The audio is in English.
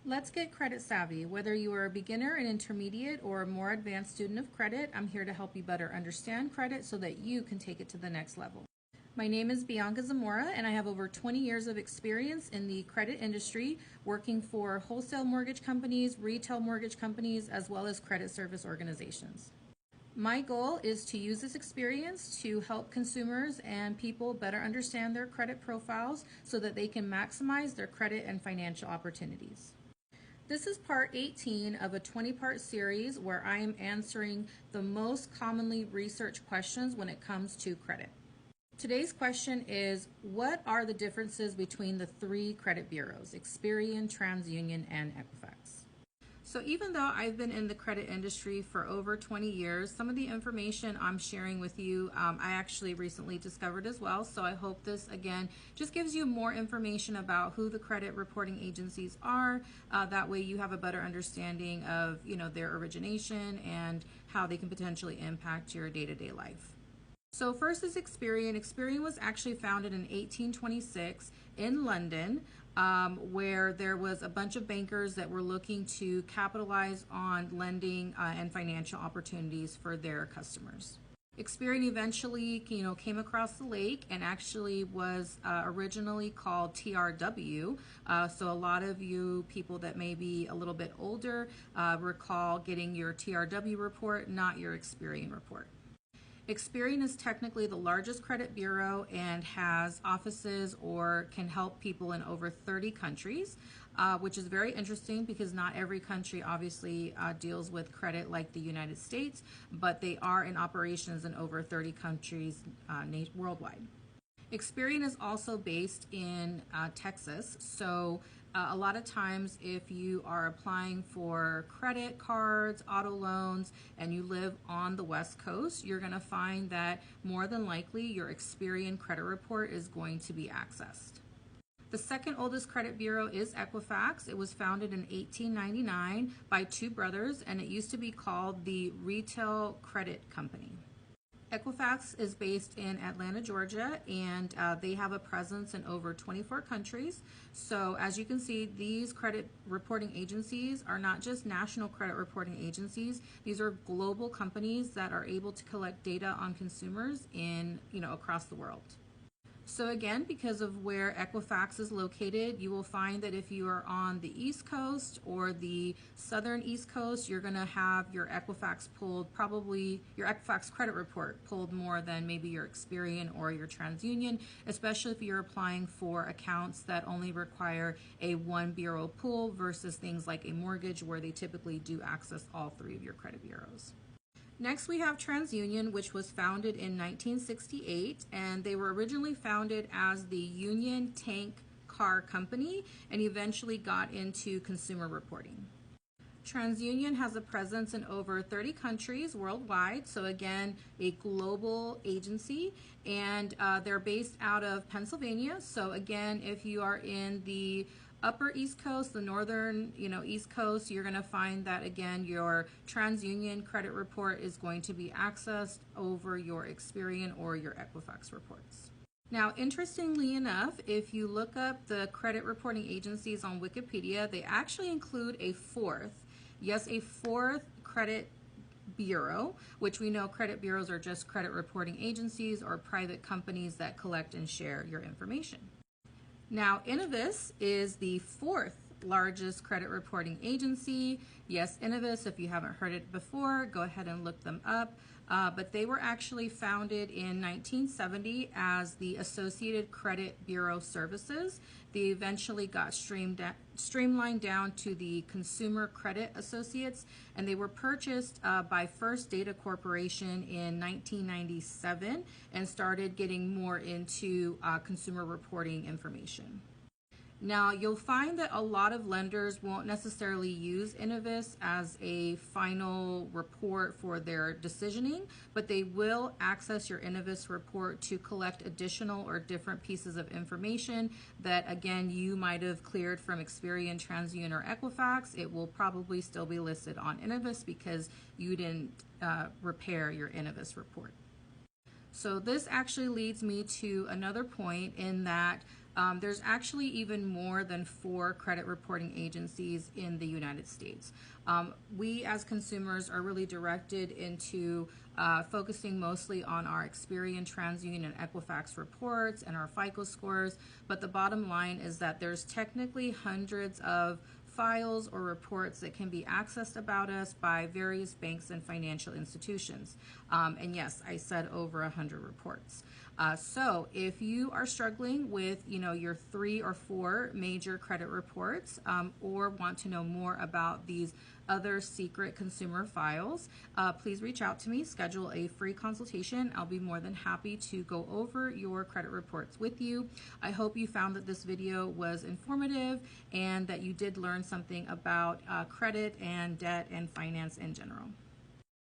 Let's get credit savvy. Whether you are a beginner, an intermediate, or a more advanced student of credit, I'm here to help you better understand credit so that you can take it to the next level. My name is Bianca Zamora, and I have over 20 years of experience in the credit industry, working for wholesale mortgage companies, retail mortgage companies, as well as credit service organizations. My goal is to use this experience to help consumers and people better understand their credit profiles so that they can maximize their credit and financial opportunities. This is part 18 of a 20-part series where I am answering the most commonly researched questions when it comes to credit. Today's question is, what are the differences between the three credit bureaus, Experian, TransUnion, and Equifax? So even though I've been in the credit industry for over 20 years, some of the information I'm sharing with you, I actually recently discovered as well. So I hope this, again, just gives you more information about who the credit reporting agencies are. That way you have a better understanding of, their origination and how they can potentially impact your day-to-day life. So first is Experian. Experian was actually founded in 1826 in London, where there was a bunch of bankers that were looking to capitalize on lending and financial opportunities for their customers. Experian eventually, came across the lake and actually was originally called TRW. So a lot of you people that may be a little bit older recall getting your TRW report, not your Experian report. Experian is technically the largest credit bureau and has offices or can help people in over 30 countries, which is very interesting because not every country obviously deals with credit like the United States, but they are in operations in over 30 countries worldwide. Experian is also based in Texas, so a lot of times if you are applying for credit cards, auto loans, and you live on the West Coast, you're going to find that more than likely your Experian credit report is going to be accessed. The second oldest credit bureau is Equifax. It was founded in 1899 by two brothers, and it used to be called the Retail Credit Company. Equifax is based in Atlanta, Georgia, and they have a presence in over 24 countries. So as you can see, these credit reporting agencies are not just national credit reporting agencies. These are global companies that are able to collect data on consumers across the world. So again, because of where Equifax is located, you will find that if you are on the East Coast or the Southern East Coast, you're going to have your Equifax pulled, probably your Equifax credit report pulled more than maybe your Experian or your TransUnion, especially if you're applying for accounts that only require a one bureau pull versus things like a mortgage where they typically do access all three of your credit bureaus. Next, we have TransUnion, which was founded in 1968, and they were originally founded as the Union Tank Car Company and eventually got into consumer reporting. TransUnion has a presence in over 30 countries worldwide, so again, a global agency, and they're based out of Pennsylvania. So again, if you are in the upper East Coast, the northern, East Coast, you're going to find that again your TransUnion credit report is going to be accessed over your Experian or your Equifax reports. Now, interestingly enough, if you look up the credit reporting agencies on Wikipedia, they actually include a fourth credit bureau, which we know credit bureaus are just credit reporting agencies or private companies that collect and share your information. Now, Innovis is the fourth largest credit reporting agency. Yes, Innovis, if you haven't heard it before, go ahead and look them up. But they were actually founded in 1970 as the Associated Credit Bureau Services. They eventually got streamlined down to the Consumer Credit Associates, and they were purchased by First Data Corporation in 1997 and started getting more into consumer reporting information. Now, you'll find that a lot of lenders won't necessarily use Innovis as a final report for their decisioning, but they will access your Innovis report to collect additional or different pieces of information that, again, you might have cleared from Experian, TransUnion, or Equifax. It will probably still be listed on Innovis because you didn't repair your Innovis report. So this actually leads me to another point in that There's actually even more than 4 credit reporting agencies in the United States. We as consumers are really directed into focusing mostly on our Experian, TransUnion, and Equifax reports and our FICO scores, but the bottom line is that there's technically hundreds of files or reports that can be accessed about us by various banks and financial institutions. And yes, I said over 100 reports. So if you are struggling with, your 3 or 4 major credit reports, or want to know more about these other secret consumer files, please reach out to me, schedule a free consultation. I'll be more than happy to go over your credit reports with you. I hope you found that this video was informative and that you did learn something about credit and debt and finance in general.